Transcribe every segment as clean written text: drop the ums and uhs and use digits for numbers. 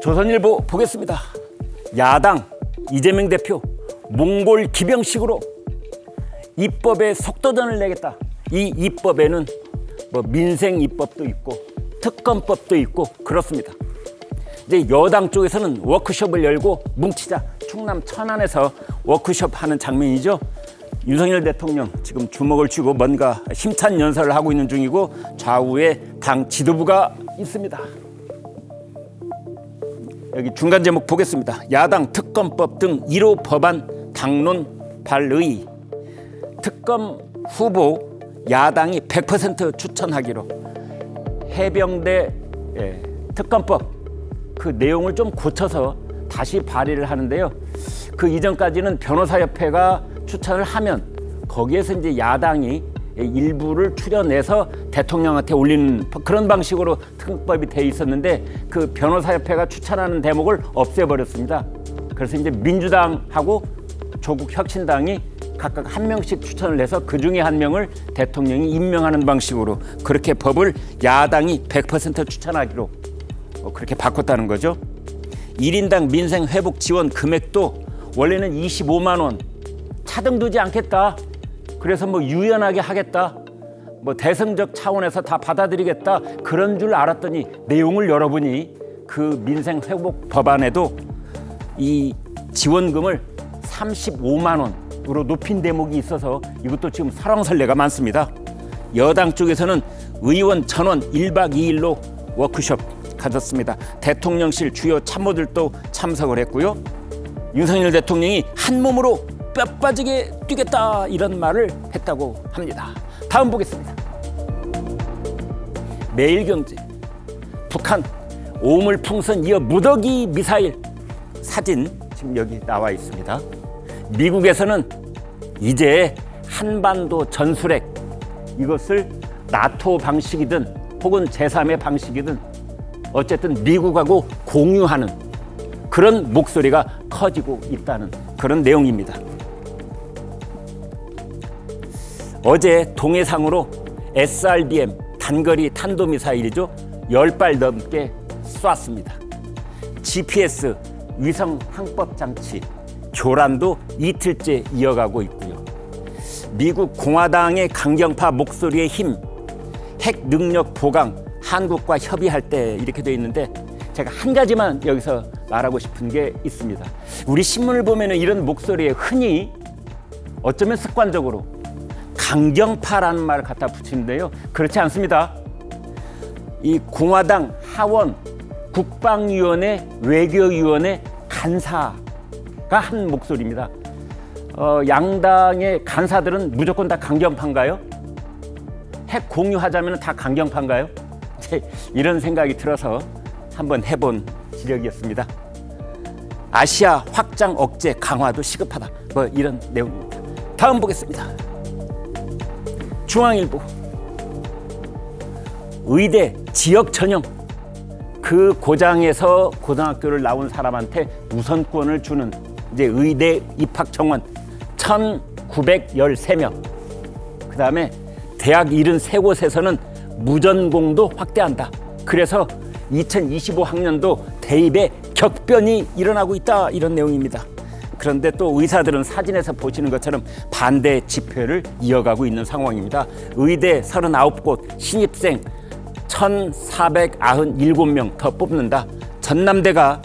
조선일보 보겠습니다. 야당 이재명 대표 몽골 기병식으로 입법에 속도전을 내겠다. 이 입법에는 민생 입법도 있고 특검법도 있고 그렇습니다. 이제 여당 쪽에서는 워크숍을 열고 뭉치자, 충남 천안에서 워크숍 하는 장면이죠. 윤석열 대통령 지금 주먹을 쥐고 뭔가 힘찬 연설을 하고 있는 중이고 좌우에 당 지도부가 있습니다. 여기 중간 제목 보겠습니다. 야당 특검법 등 1호 법안 당론 발의. 특검 후보 야당이 100% 추천하기로. 해병대 특검법 그 내용을 좀 고쳐서 다시 발의를 하는데요. 그 이전까지는 변호사협회가 추천을 하면 거기에서 이제 야당이 일부를 추려내서 대통령한테 올리는 그런 방식으로 특검법이 돼 있었는데 그 변호사협회가 추천하는 대목을 없애버렸습니다. 그래서 이제 민주당하고 조국혁신당이 각각 한 명씩 추천을 해서 그 중에 한 명을 대통령이 임명하는 방식으로 그렇게 법을 야당이 100% 추천하기로 그렇게 바꿨다는 거죠. 1인당 민생 회복 지원 금액도 원래는 25만 원 차등두지 않겠다. 그래서 유연하게 하겠다. 대승적 차원에서 다 받아들이겠다. 그런 줄 알았더니 내용을 열어보니 그 민생 회복 법안에도 이 지원금을 35만 원으로 높인 대목이 있어서 이것도 지금 설왕설래가 많습니다. 여당 쪽에서는 의원 전원 1박 2일로 워크숍 가졌습니다. 대통령실 주요 참모들도 참석을 했고요. 윤석열 대통령이 한 몸으로 뼈 빠지게 뛰겠다 이런 말을 했다고 합니다. 다음 보겠습니다. 매일경제. 북한 오물풍선 이어 무더기 미사일 사진 지금 여기 나와 있습니다. 미국에서는 이제 한반도 전술핵 이것을 나토 방식이든 혹은 제3의 방식이든 어쨌든 미국하고 공유하는 그런 목소리가 커지고 있다는 그런 내용입니다. 어제 동해상으로 SRBM 단거리 탄도미사일이죠. 10발 넘게 쏘았습니다. GPS 위성 항법 장치 교란도 이틀째 이어가고 있고요. 미국 공화당의 강경파 목소리의 힘, 핵 능력 보강, 한국과 협의할 때 이렇게 돼 있는데 제가 한 가지만 여기서 말하고 싶은 게 있습니다. 우리 신문을 보면 이런 목소리에 흔히 어쩌면 습관적으로 강경파라는 말을 갖다 붙이는데요. 그렇지 않습니다. 이 공화당 하원 국방위원회 외교위원회 간사가 한 목소리입니다. 양당의 간사들은 무조건 다 강경파인가요? 핵 공유하자면 다 강경파인가요? 이런 생각이 들어서 한번 해본 지력이었습니다. 아시아 확장 억제 강화도 시급하다. 이런 내용입니다. 다음 보겠습니다. 중앙일보. 의대 지역 전형. 그 고장에서 고등학교를 나온 사람한테 우선권을 주는 이제 의대 입학 정원 1,913명. 그 다음에 대학 73곳에서는 무전공도 확대한다. 그래서 2025 학년도 대입에 격변이 일어나고 있다. 이런 내용입니다. 그런데 또 의사들은 사진에서 보시는 것처럼 반대 집회를 이어가고 있는 상황입니다. 의대 39곳 신입생 1,497명 더 뽑는다. 전남대가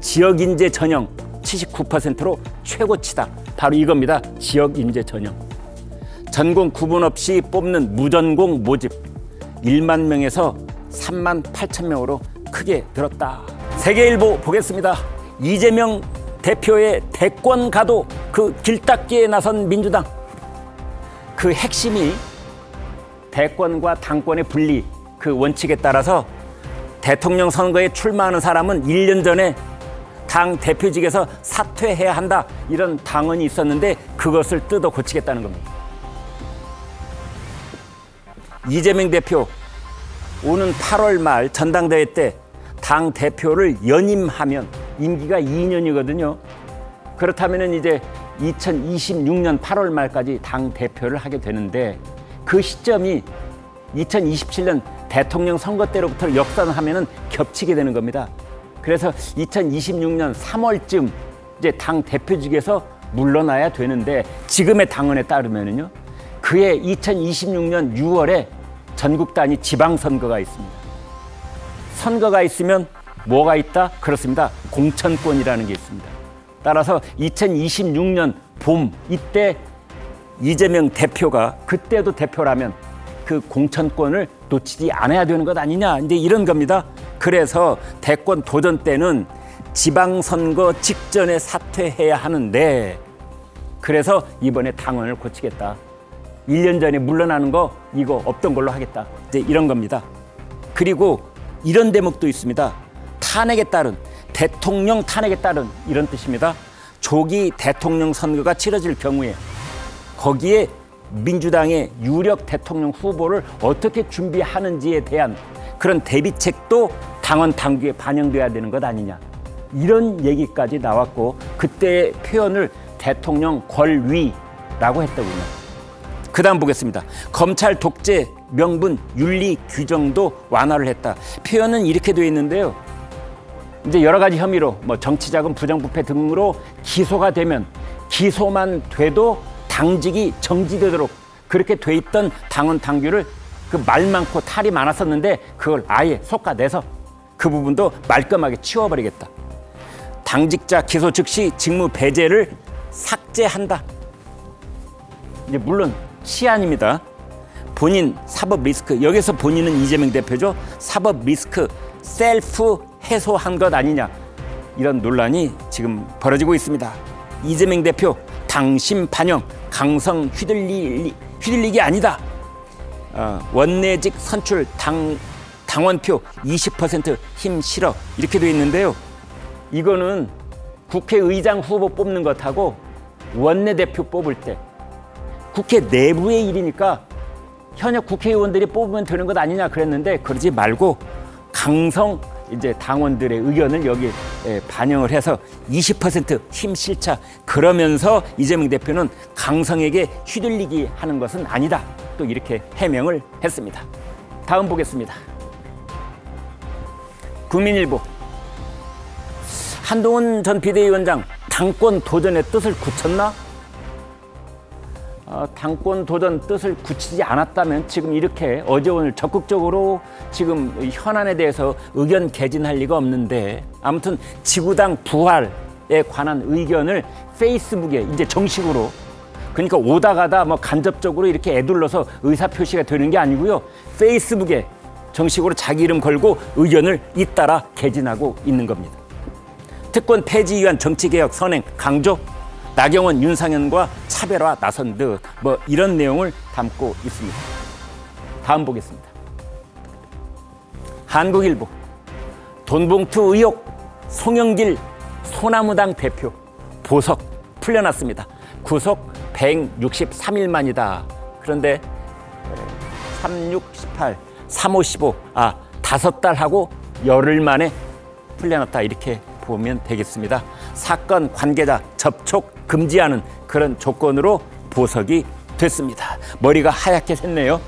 지역인재 전형 79%로 최고치다. 바로 이겁니다. 지역인재 전형. 전공 구분 없이 뽑는 무전공 모집 1만 명에서 3만 8천 명으로 크게 늘었다. 세계일보 보겠습니다. 이재명 대표의 대권 가도 그 길닦기에 나선 민주당. 그 핵심이 대권과 당권의 분리 그 원칙에 따라서 대통령 선거에 출마하는 사람은 1년 전에 당 대표직에서 사퇴해야 한다. 이런 당헌이 있었는데 그것을 뜯어 고치겠다는 겁니다. 이재명 대표 오는 8월 말 전당대회 때 당 대표를 연임하면 임기가 2년이거든요. 그렇다면 이제 2026년 8월 말까지 당 대표를 하게 되는데 그 시점이 2027년 대통령 선거 때로부터 역산하면은 겹치게 되는 겁니다. 그래서 2026년 3월쯤 이제 당 대표직에서 물러나야 되는데 지금의 당헌에 따르면은요, 그해 2026년 6월에 전국 단위 지방선거가 있습니다. 선거가 있으면 뭐가 있다? 그렇습니다. 공천권이라는 게 있습니다. 따라서 2026년 봄 이때 이재명 대표가 그때도 대표라면 그 공천권을 놓치지 않아야 되는 것 아니냐, 이제 이런 겁니다. 그래서 대권 도전 때는 지방선거 직전에 사퇴해야 하는데, 그래서 이번에 당헌을 고치겠다. 1년 전에 물러나는 거 이거 없던 걸로 하겠다. 이제 이런 겁니다. 그리고 이런 대목도 있습니다. 탄핵에 따른, 대통령 탄핵에 따른 이런 뜻입니다. 조기 대통령 선거가 치러질 경우에 거기에 민주당의 유력 대통령 후보를 어떻게 준비하는지에 대한 그런 대비책도 당헌 당규에 반영돼야 되는 것 아니냐, 이런 얘기까지 나왔고, 그때의 표현을 대통령 권위라고 했더군요. 그 다음 보겠습니다. 검찰 독재 명분 윤리 규정도 완화를 했다. 표현은 이렇게 되어 있는데요, 이제 여러 가지 혐의로 뭐 정치자금 부정부패 등으로 기소가 되면 기소만 돼도 당직이 정지되도록 그렇게 돼 있던 당헌 당규를 그 말 많고 탈이 많았었는데 그걸 아예 솎아내서 그 부분도 말끔하게 치워버리겠다. 당직자 기소 즉시 직무 배제를 삭제한다. 이제 물론 시안입니다. 본인 사법 리스크, 여기서 본인은 이재명 대표죠. 사법 리스크 셀프 해소한 것 아니냐, 이런 논란이 지금 벌어지고 있습니다. 이재명 대표 당심 반영 강성 휘둘리기 아니다. 원내직 선출 당원표 20% 힘 실어, 이렇게 돼 있는데요. 이거는 국회의장 후보 뽑는 것하고 원내대표 뽑을 때 국회 내부의 일이니까 현역 국회의원들이 뽑으면 되는 것 아니냐 그랬는데, 그러지 말고 강성 이제 당원들의 의견을 여기 반영을 해서 20% 힘 실자, 그러면서 이재명 대표는 강성에게 휘둘리기 하는 것은 아니다, 또 이렇게 해명을 했습니다. 다음 보겠습니다. 국민일보. 한동훈 전 비대위원장 당권 도전의 뜻을 굳혔나? 당권 도전 뜻을 굳히지 않았다면 지금 이렇게 어제 오늘 적극적으로 지금 현안에 대해서 의견 개진할 리가 없는데, 아무튼 지구당 부활에 관한 의견을 페이스북에 이제 정식으로, 그러니까 오다 가다 뭐 간접적으로 이렇게 애둘러서 의사표시가 되는 게 아니고요, 페이스북에 정식으로 자기 이름 걸고 의견을 잇따라 개진하고 있는 겁니다. 특권 폐지 위한 정치개혁 선행 강조, 나경원, 윤상현과 차별화 나선 듯, 뭐 이런 내용을 담고 있습니다. 다음 보겠습니다. 한국일보. 돈봉투 의혹, 송영길 소나무당 대표 보석 풀려났습니다. 구속 163일 만이다. 그런데 3, 6, 18, 3, 5, 15, 5달하고 열흘 만에 풀려났다, 이렇게 보면 되겠습니다. 사건 관계자 접촉 금지하는 그런 조건으로 보석이 됐습니다. 머리가 하얗게 샜네요.